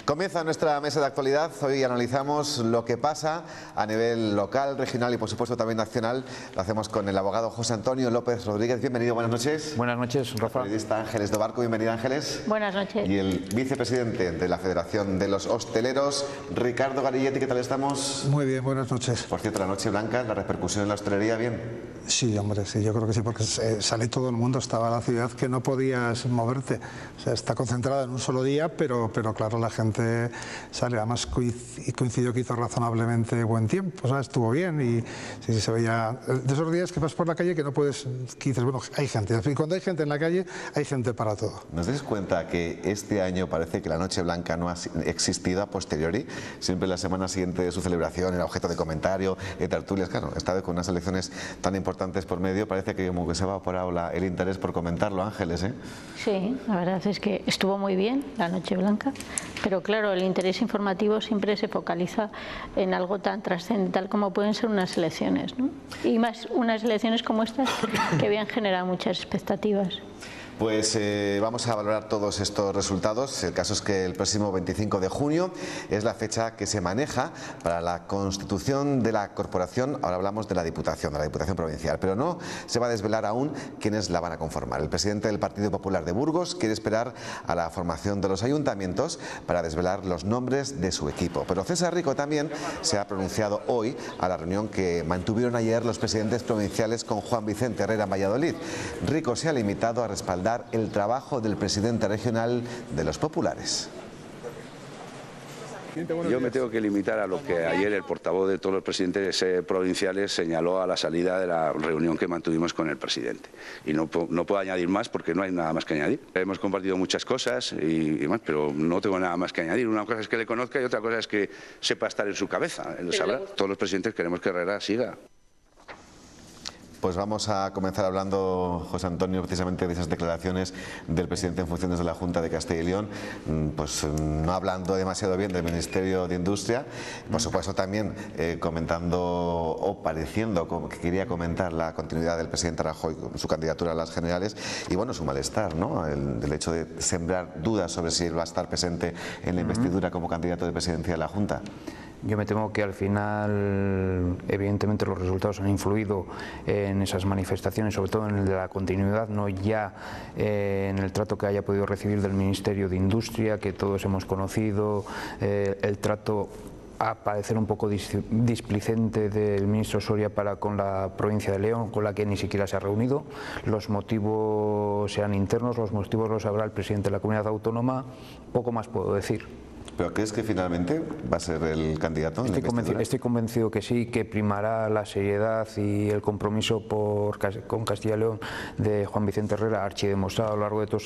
Comienza nuestra mesa de actualidad. Hoy analizamos lo que pasa a nivel local, regional y por supuesto también nacional. Lo hacemos con el abogado José Antonio López Rodríguez. Bienvenido, buenas noches. Buenas noches, Rafa. El periodista Ángeles Dobarco, bienvenida Ángeles. Buenas noches. Y el vicepresidente de la Federación de los Hosteleros, Ricardo Garilletti. ¿Qué tal estamos? Muy bien, buenas noches. Por cierto, la Noche Blanca, la repercusión en la hostelería, ¿bien? Sí, hombre, sí, yo creo que sí, porque sale todo el mundo, estaba la ciudad que no podías moverte. O sea, está concentrada en un solo día, pero claro, la gente sale. Además coincidió que hizo razonablemente buen tiempo, o sea, estuvo bien y sí, se veía. De esos días que vas por la calle que no puedes, que dices, bueno, hay gente. Y cuando hay gente en la calle, hay gente para todo. ¿Nos das cuenta que este año parece que la Noche Blanca no ha existido a posteriori? Siempre la semana siguiente de su celebración era objeto de comentario, de tertulias. Claro, esta vez con unas elecciones tan importantes por medio, parece que como que se ha evaporado el interés por comentarlo, Ángeles, ¿eh? Sí, la verdad es que estuvo muy bien la Noche Blanca, pero claro, el interés informativo siempre se focaliza en algo tan trascendental como pueden ser unas elecciones, ¿no? Y más unas elecciones como estas que habían generado muchas expectativas. Pues vamos a valorar todos estos resultados. El caso es que el próximo 25 de junio es la fecha que se maneja para la constitución de la corporación. Ahora hablamos de la Diputación Provincial, pero no se va a desvelar aún quiénes la van a conformar. El presidente del Partido Popular de Burgos quiere esperar a la formación de los ayuntamientos para desvelar los nombres de su equipo. Pero César Rico también se ha pronunciado hoy a la reunión que mantuvieron ayer los presidentes provinciales con Juan Vicente Herrera en Valladolid. Rico se ha limitado a respaldar el trabajo del presidente regional de los populares. Yo me tengo que limitar a lo que ayer el portavoz de todos los presidentes provinciales señaló a la salida de la reunión que mantuvimos con el presidente. Y no puedo añadir más porque no hay nada más que añadir. Hemos compartido muchas cosas y más, pero no tengo nada más que añadir. Una cosa es que le conozca y otra cosa es que sepa estar en su cabeza. Él lo sabrá. Todos los presidentes queremos que Herrera siga. Pues vamos a comenzar hablando, José Antonio, precisamente de esas declaraciones del presidente en funciones de la Junta de Castilla y León, pues no hablando demasiado bien del Ministerio de Industria, por supuesto también comentando o pareciendo como que quería comentar la continuidad del presidente Rajoy con su candidatura a las generales y bueno, su malestar, ¿no? El hecho de sembrar dudas sobre si él va a estar presente en la investidura como candidato de presidencia de la Junta. Yo me temo que al final, evidentemente, los resultados han influido en esas manifestaciones, sobre todo en el de la continuidad, no ya en el trato que haya podido recibir del Ministerio de Industria, que todos hemos conocido, el trato a parecer un poco displicente del ministro Soria para con la provincia de León, con la que ni siquiera se ha reunido. Los motivos sean internos, los motivos los sabrá el presidente de la comunidad autónoma, poco más puedo decir. ¿Pero crees que finalmente va a ser el candidato? Estoy convencido que sí, que primará la seriedad y el compromiso con Castilla y León de Juan Vicente Herrera, archidemostrado a lo largo de todos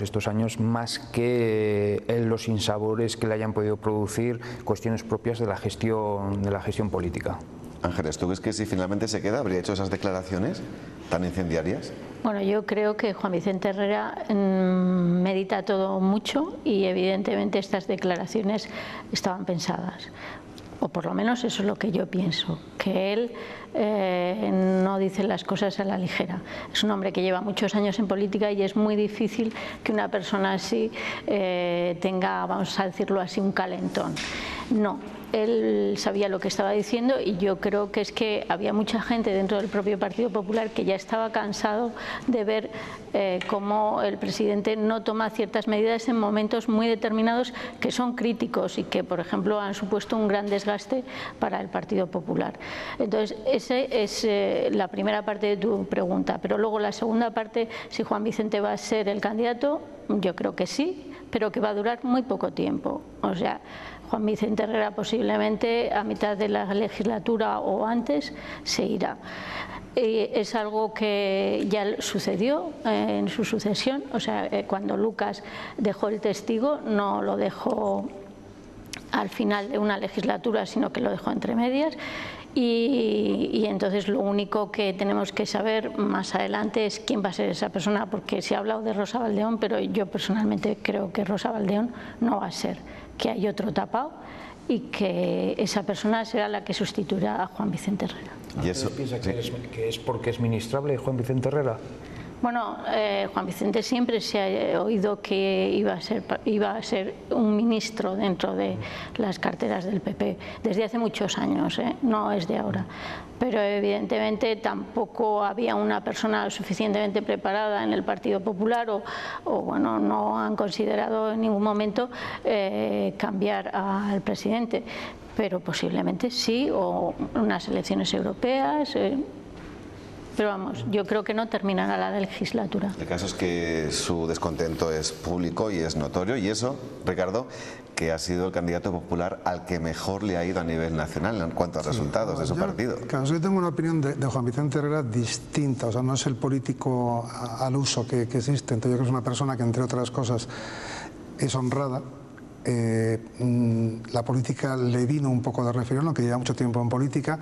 estos años, más que los sinsabores que le hayan podido producir cuestiones propias de la gestión política. Ángeles, ¿tú ves que si finalmente se queda habría hecho esas declaraciones tan incendiarias? Bueno, yo creo que Juan Vicente Herrera medita todo mucho y evidentemente estas declaraciones estaban pensadas. O por lo menos eso es lo que yo pienso, que él no dice las cosas a la ligera. Es un hombre que lleva muchos años en política y es muy difícil que una persona así tenga, vamos a decirlo así, un calentón. No, él sabía lo que estaba diciendo y yo creo que es que había mucha gente dentro del propio Partido Popular que ya estaba cansado de ver cómo el presidente no toma ciertas medidas en momentos muy determinados que son críticos y que, por ejemplo, han supuesto un gran desgaste para el Partido Popular. Entonces, esa es la primera parte de tu pregunta, pero luego la segunda parte, si Juan Vicente va a ser el candidato, yo creo que sí, pero que va a durar muy poco tiempo. O sea, Juan Vicente Herrera posiblemente a mitad de la legislatura o antes se irá. Es algo que ya sucedió en su sucesión, o sea, cuando Lucas dejó el testigo no lo dejó al final de una legislatura, sino que lo dejó entre medias. Y entonces lo único que tenemos que saber más adelante es quién va a ser esa persona, porque se ha hablado de Rosa Baldeón, pero yo personalmente creo que Rosa Baldeón no va a ser, que hay otro tapado y que esa persona será la que sustituirá a Juan Vicente Herrera. ¿Y eso piensa que es porque es ministrable Juan Vicente Herrera? Bueno, Juan Vicente siempre se ha oído que iba a ser un ministro dentro de las carteras del PP, desde hace muchos años, no es de ahora. Pero evidentemente tampoco había una persona suficientemente preparada en el Partido Popular o bueno, no han considerado en ningún momento cambiar al presidente. Pero posiblemente sí, o unas elecciones europeas. Pero vamos, yo creo que no terminará la legislatura. El caso es que su descontento es público y es notorio, y eso, Ricardo, que ha sido el candidato popular al que mejor le ha ido a nivel nacional en cuanto a resultados de su partido. Claro, yo tengo una opinión de Juan Vicente Herrera distinta, o sea, no es el político al uso que existe. Entonces yo creo que es una persona que, entre otras cosas, es honrada. La política le vino un poco de refilón, que lleva mucho tiempo en política,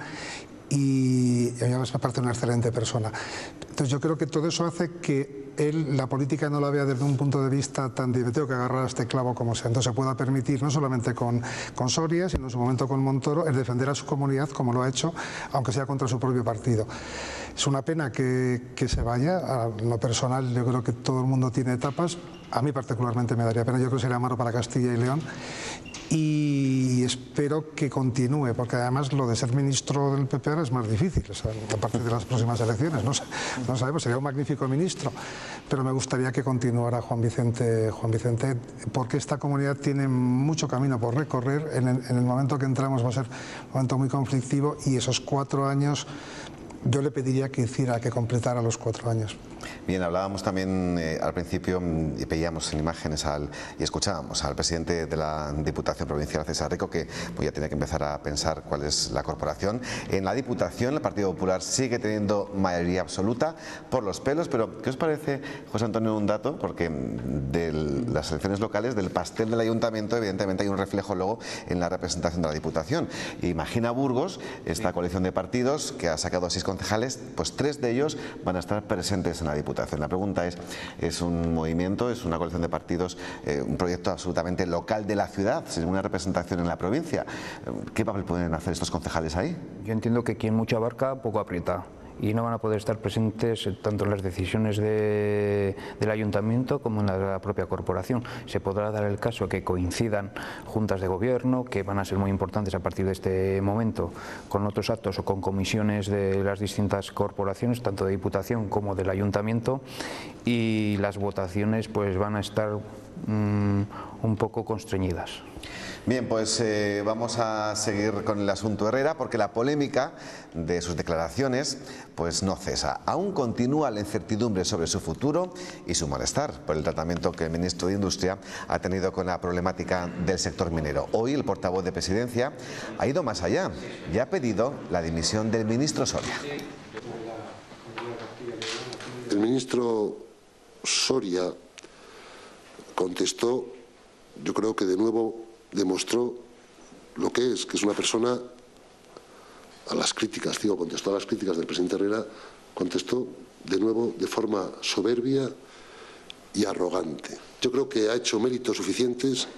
y a mí me parece una excelente persona. Entonces yo creo que todo eso hace que él la política no la vea desde un punto de vista tan de tengo que agarrar a este clavo como sea. Entonces se pueda permitir, no solamente con Soria, sino en su momento con Montoro, el defender a su comunidad como lo ha hecho, aunque sea contra su propio partido. Es una pena que se vaya. A lo personal, yo creo que todo el mundo tiene etapas. A mí particularmente me daría pena. Yo creo que sería malo para Castilla y León. Y espero que continúe, porque además lo de ser ministro del PP ahora es más difícil, o sea, a partir de las próximas elecciones, no sabemos, sería un magnífico ministro, pero me gustaría que continuara Juan Vicente, porque esta comunidad tiene mucho camino por recorrer. En el momento que entramos va a ser un momento muy conflictivo, y esos 4 años yo le pediría que completara los 4 años. Bien, hablábamos también al principio y veíamos en imágenes y escuchábamos al presidente de la Diputación Provincial, César Rico, que pues, ya tiene que empezar a pensar cuál es la corporación. En la Diputación el Partido Popular sigue teniendo mayoría absoluta por los pelos, pero ¿qué os parece, José Antonio, un dato? Porque de las elecciones locales, del pastel del Ayuntamiento, evidentemente hay un reflejo luego en la representación de la Diputación. Imagina Burgos, esta coalición de partidos que ha sacado 6 concejales, pues 3 de ellos van a estar presentes en la Diputación. La pregunta es un movimiento, es una coalición de partidos, un proyecto absolutamente local de la ciudad, sin una representación en la provincia. ¿Qué papel pueden hacer estos concejales ahí? Yo entiendo que quien mucho abarca, poco aprieta, y no van a poder estar presentes tanto en las decisiones del ayuntamiento como en la propia corporación. Se podrá dar el caso que coincidan juntas de gobierno, que van a ser muy importantes a partir de este momento, con otros actos o con comisiones de las distintas corporaciones, tanto de Diputación como del ayuntamiento, y las votaciones pues van a estar un poco constreñidas. Bien, pues vamos a seguir con el asunto Herrera, porque la polémica de sus declaraciones pues no cesa. Aún continúa la incertidumbre sobre su futuro y su malestar por el tratamiento que el ministro de Industria ha tenido con la problemática del sector minero. Hoy el portavoz de Presidencia ha ido más allá y ha pedido la dimisión del ministro Soria. El ministro Soria contestó, yo creo que de nuevo demostró lo que es una persona a las críticas, contestó a las críticas del presidente Herrera, contestó de nuevo de forma soberbia y arrogante. Yo creo que ha hecho méritos suficientes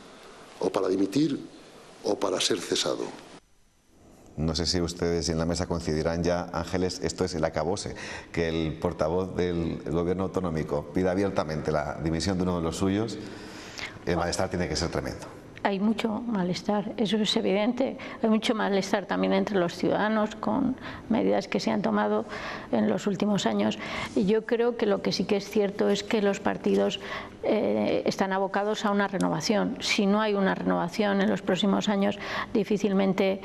o para dimitir o para ser cesado. No sé si ustedes en la mesa coincidirán ya, Ángeles, esto es el acabose, que el portavoz del gobierno autonómico pida abiertamente la dimisión de uno de los suyos. El malestar tiene que ser tremendo. Hay mucho malestar, eso es evidente. Hay mucho malestar también entre los ciudadanos con medidas que se han tomado en los últimos años. Y yo creo que lo que sí que es cierto es que los partidos están abocados a una renovación. Si no hay una renovación en los próximos años, difícilmente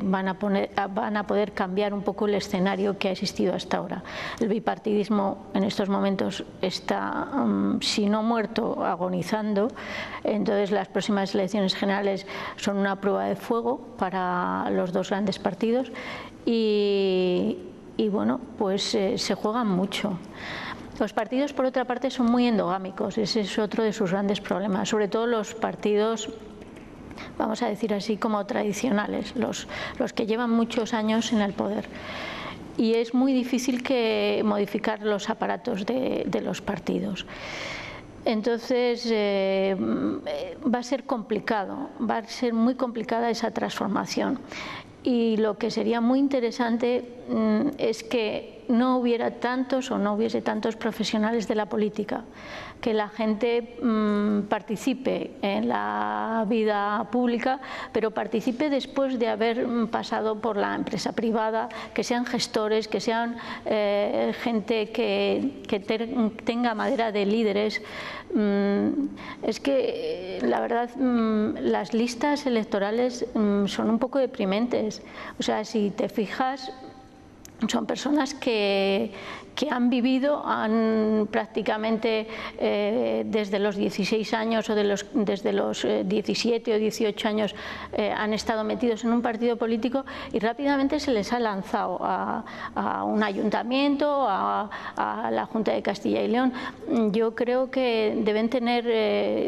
van a poder cambiar un poco el escenario que ha existido hasta ahora. El bipartidismo en estos momentos está, si no muerto, agonizando. Entonces las próximas elecciones generales son una prueba de fuego para los dos grandes partidos y bueno, pues se juegan mucho. Los partidos, por otra parte, son muy endogámicos, ese es otro de sus grandes problemas, sobre todo los partidos, vamos a decir así, como tradicionales, los que llevan muchos años en el poder. Y es muy difícil modificar los aparatos de los partidos. Entonces va a ser complicado, va a ser muy complicada esa transformación. Y lo que sería muy interesante es que no hubiera tantos o no hubiese tantos profesionales de la política, que la gente participe en la vida pública, pero participe después de haber pasado por la empresa privada, que sean gestores, que sean gente que tenga madera de líderes. Es que la verdad las listas electorales son un poco deprimentes. O sea, si te fijas, son personas que han vivido, prácticamente desde los 16 años o desde los 17 o 18 años han estado metidos en un partido político y rápidamente se les ha lanzado a un ayuntamiento, a la Junta de Castilla y León. Yo creo que deben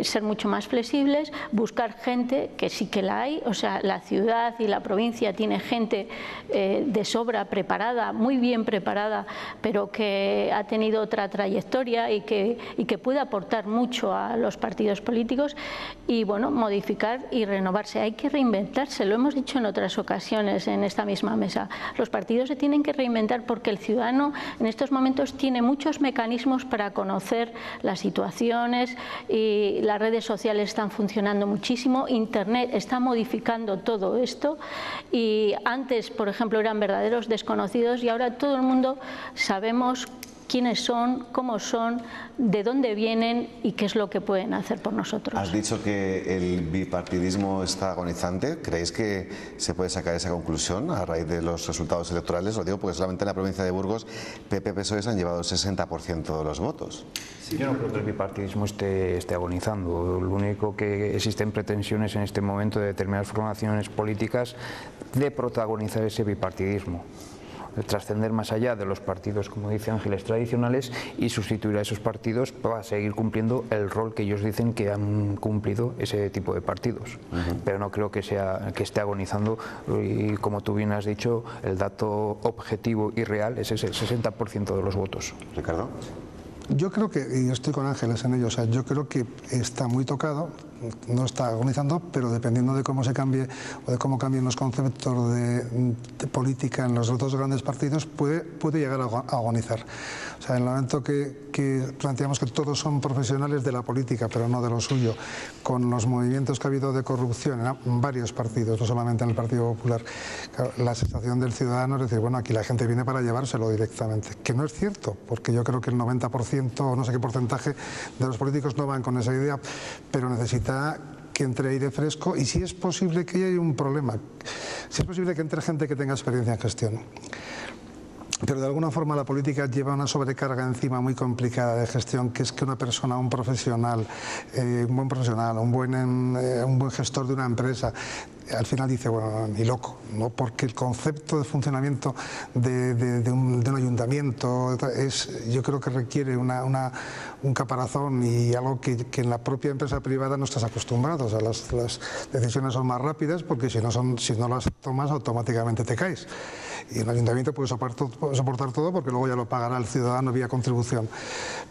ser mucho más flexibles, buscar gente, que sí que la hay, o sea, la ciudad y la provincia tiene gente de sobra preparada, muy bien preparada, pero que ha tenido otra trayectoria y que puede aportar mucho a los partidos políticos y, bueno, modificar y renovarse. Hay que reinventarse, lo hemos dicho en otras ocasiones en esta misma mesa. Los partidos se tienen que reinventar porque el ciudadano en estos momentos tiene muchos mecanismos para conocer las situaciones y las redes sociales están funcionando muchísimo, Internet está modificando todo esto y antes, por ejemplo, eran verdaderos desconocidos y ahora todo el mundo sabemos quiénes son, cómo son, de dónde vienen y qué es lo que pueden hacer por nosotros. Has dicho que el bipartidismo está agonizante. ¿Creéis que se puede sacar esa conclusión a raíz de los resultados electorales? Lo digo porque solamente en la provincia de Burgos PP-PSOE han llevado el 60% de los votos. Yo no creo que el bipartidismo esté agonizando. Lo único que existen pretensiones en este momento de determinadas formaciones políticas de protagonizar ese bipartidismo, de trascender más allá de los partidos, como dice Ángeles, tradicionales y sustituir a esos partidos para seguir cumpliendo el rol que ellos dicen que han cumplido ese tipo de partidos. Pero no creo que esté agonizando y, como tú bien has dicho, el dato objetivo y real es ese 60% de los votos. Ricardo. Yo creo que, y yo estoy con Ángeles en ello, o sea, yo creo que está muy tocado, no está agonizando, pero dependiendo de cómo se cambie o de cómo cambien los conceptos de política en los dos grandes partidos, puede llegar a agonizar. O sea, en el momento que planteamos que todos son profesionales de la política, pero no de lo suyo, con los movimientos que ha habido de corrupción en varios partidos, no solamente en el Partido Popular, la sensación del ciudadano es decir, bueno, aquí la gente viene para llevárselo directamente, que no es cierto, porque yo creo que el 90% o no sé qué porcentaje de los políticos no van con esa idea, pero necesita que entre aire fresco y si es posible que haya un problema, si es posible que entre gente que tenga experiencia en gestión. Pero de alguna forma la política lleva una sobrecarga encima muy complicada de gestión, que es que una persona, un profesional, un buen gestor de una empresa, al final dice, bueno, ni loco, ¿no? Porque el concepto de funcionamiento de un ayuntamiento yo creo que requiere un caparazón y algo que en la propia empresa privada no estás acostumbrado. O sea, las decisiones son más rápidas porque si no las tomas automáticamente te caes. Y en el ayuntamiento puedes soportar todo porque luego ya lo pagará el ciudadano vía contribución.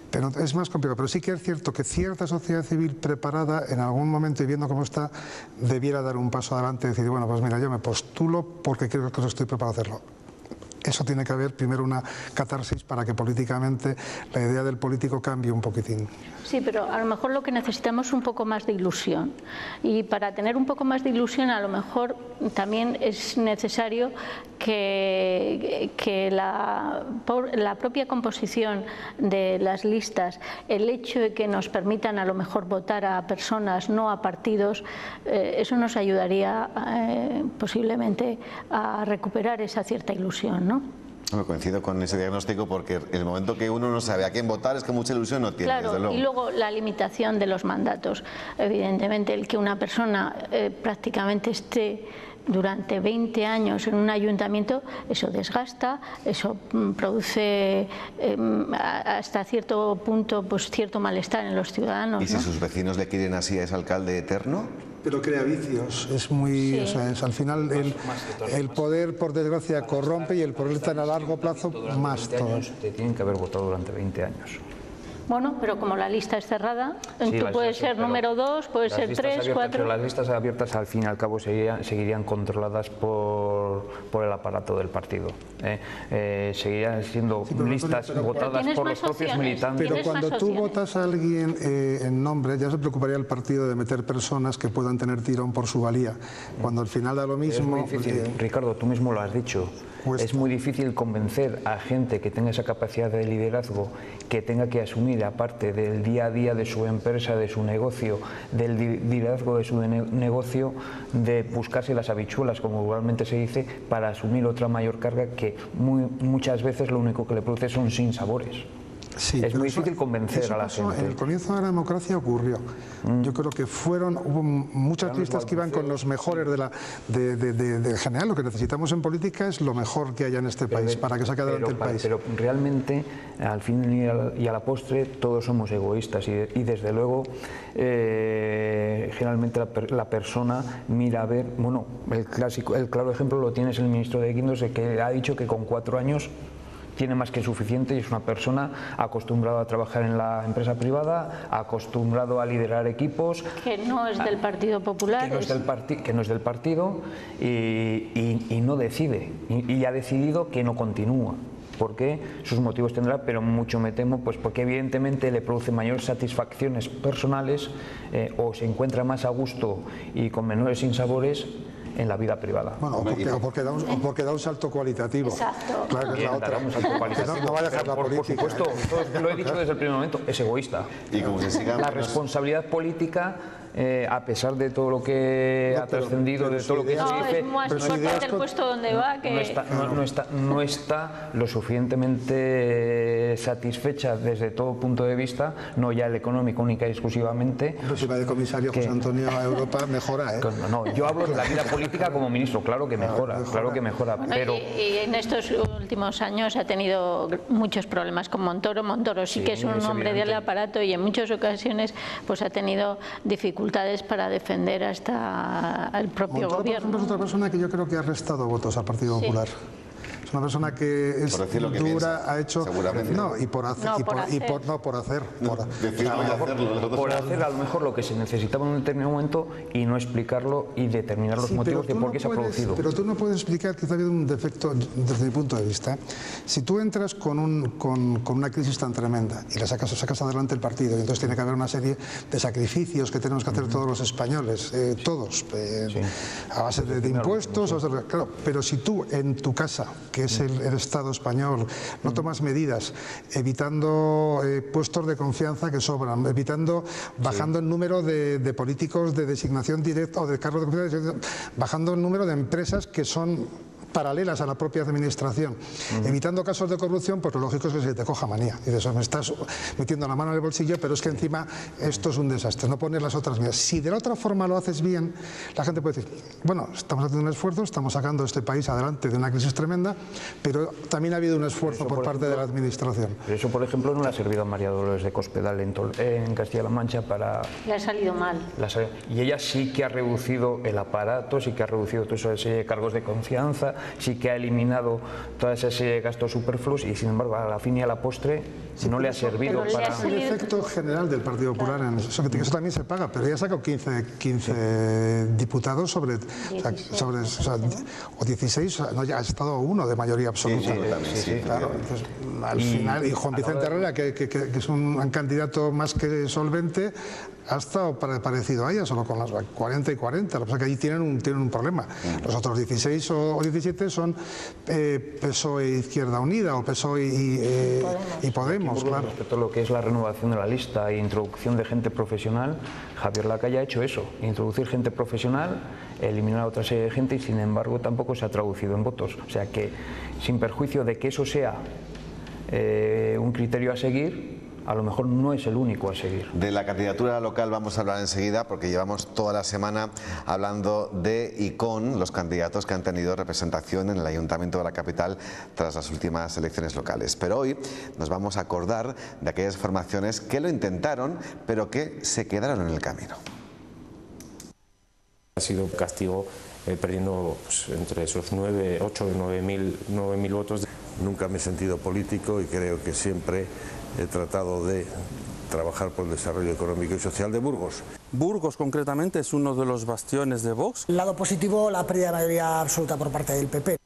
Pero es más complicado. Pero sí que es cierto que cierta sociedad civil preparada en algún momento y viendo cómo está, debiera dar un paso adelante y decir, bueno, pues mira, yo me postulo porque creo que estoy preparado a hacerlo. Eso tiene que haber primero una catarsis para que políticamente la idea del político cambie un poquitín. Sí, pero a lo mejor lo que necesitamos es un poco más de ilusión. Y para tener un poco más de ilusión, a lo mejor también es necesario que la propia composición de las listas, el hecho de que nos permitan a lo mejor votar a personas, no a partidos, eso nos ayudaría posiblemente a recuperar esa cierta ilusión, ¿no? Me coincido con ese diagnóstico porque en el momento que uno no sabe a quién votar es que mucha ilusión no tiene. Claro, desde luego. Y luego la limitación de los mandatos. Evidentemente, el que una persona prácticamente esté durante 20 años en un ayuntamiento, eso desgasta, eso produce hasta cierto punto pues cierto malestar en los ciudadanos. ¿Y si sus vecinos le quieren así a ese alcalde eterno? Pero crea vicios, es muy, sí. O sea, al final el poder, por desgracia, corrompe y el poder está a largo plazo más todo. Te tienen que haber votado durante 20 años. Bueno, pero como la lista es cerrada, Sí, tú puedes ser número 2, puedes ser 3, 4... Pero las listas abiertas al fin y al cabo seguirían controladas por el aparato del partido. Seguirían siendo listas votadas por los propios militantes. Pero cuando tú votas a alguien en nombre, ya se preocuparía el partido de meter personas que puedan tener tirón por su valía. Cuando al final da lo mismo... Es muy difícil, Ricardo, tú mismo lo has dicho. Cuesta. Es muy difícil convencer a gente que tenga esa capacidad de liderazgo, que tenga que asumir, aparte del día a día de su empresa, de su negocio, del liderazgo de su negocio, de buscarse las habichuelas, como vulgarmente se dice, para asumir otra mayor carga que muchas veces lo único que le produce son sinsabores. Sí, es muy difícil convencer a la gente. En el comienzo de la democracia ocurrió. Yo creo que hubo muchas listas que iban con los mejores de general. Lo que necesitamos en política es lo mejor que haya en este país para que saque adelante el país. Pero realmente, al fin y a la postre, todos somos egoístas y desde luego, generalmente la persona mira a ver, bueno, el claro ejemplo lo tienes el ministro de Guindos, que ha dicho que con 4 años tiene más que suficiente y es una persona acostumbrada a trabajar en la empresa privada, acostumbrado a liderar equipos. Que no es del Partido Popular. Que no es del partido y no decide. Y ha decidido que no continúa. ¿Por qué? Sus motivos tendrá, pero mucho me temo, pues porque evidentemente le produce mayores satisfacciones personales o se encuentra más a gusto y con menores sinsabores en la vida privada. Bueno, o porque da un salto cualitativo. Exacto. Claro que es la otra. No va a dejar la política. Por supuesto, lo he dicho desde el primer momento, es egoísta. Y como se siga la responsabilidad política, a pesar de todo lo que ha trascendido, de todo lo que se dice, es más importante el puesto donde va que... no está lo suficientemente satisfecha desde todo punto de vista, no ya el económico única y exclusivamente. Pero si va de comisario José Antonio a Europa, mejora, ¿eh? No, yo hablo de la vida política como ministro, claro que mejora. Bueno, pero... y en estos últimos años ha tenido muchos problemas con Montoro. Montoro sí que es un hombre del aparato y en muchas ocasiones pues ha tenido dificultades para defender hasta el propio Montoro, gobierno. Por ejemplo, es otra persona que yo creo que ha restado votos al Partido Popular. Es una persona que es dura, piensa, ha hecho... Seguramente. No, y por hacer. Por hacer a lo mejor lo que se necesitaba en un determinado momento y no explicarlo y determinar los motivos de por qué se ha producido. Pero tú no puedes explicar que ha habido un defecto desde mi punto de vista. Si tú entras con una crisis tan tremenda y la sacas adelante el partido, y entonces tiene que haber una serie de sacrificios que tenemos que hacer todos los españoles, a base de impuestos, claro, pero si tú en tu casa, que es el Estado español, no tomas medidas, evitando puestos de confianza que sobran, bajando el número de políticos de designación directa o de cargos de confianza, bajando el número de empresas que son paralelas a la propia administración, evitando casos de corrupción, pues lo lógico es que se te coja manía. Y de eso me estás metiendo la mano en el bolsillo, pero es que encima esto es un desastre, no pones las otras medidas. Si de la otra forma lo haces bien, la gente puede decir, bueno, estamos haciendo un esfuerzo, estamos sacando este país adelante de una crisis tremenda, pero también ha habido un esfuerzo por parte de la administración. Pero eso, por ejemplo, no le ha servido a María Dolores de Cospedal en Castilla-La Mancha para... Le ha salido mal. Y ella sí que ha reducido el aparato, sí que ha reducido toda esa serie de cargos de confianza, sí que ha eliminado toda esa serie de gastos superfluos y sin embargo a la fin y a la postre no le ha servido para... El efecto general del Partido Popular, eso también se paga, pero ya ha sacado 15 diputados sobre 16, no, ya ha estado uno de mayoría absoluta. Sí, claro. Entonces, al final, y Juan Vicente Herrera, que es un candidato más que solvente, ha estado parecido a ella, solo con las 40 y 40. Lo que pasa es que ahí tienen un problema. Los otros 16 o 17 son PSOE e Izquierda Unida o PSOE y Podemos, claro. Respecto a lo que es la renovación de la lista e introducción de gente profesional, Javier Lacalle ha hecho eso, introducir gente profesional, eliminar a otra serie de gente y sin embargo tampoco se ha traducido en votos. O sea que, sin perjuicio de que eso sea un criterio a seguir, a lo mejor no es el único a seguir. De la candidatura local vamos a hablar enseguida porque llevamos toda la semana hablando de y con los candidatos que han tenido representación en el Ayuntamiento de la capital tras las últimas elecciones locales. Pero hoy nos vamos a acordar de aquellas formaciones que lo intentaron pero que se quedaron en el camino. Ha sido un castigo perdiendo entre esos 8 o 9.000 votos. Nunca me he sentido político y creo que siempre he tratado de trabajar por el desarrollo económico y social de Burgos. Burgos concretamente es uno de los bastiones de Vox. El lado positivo, la pérdida de mayoría absoluta por parte del PP.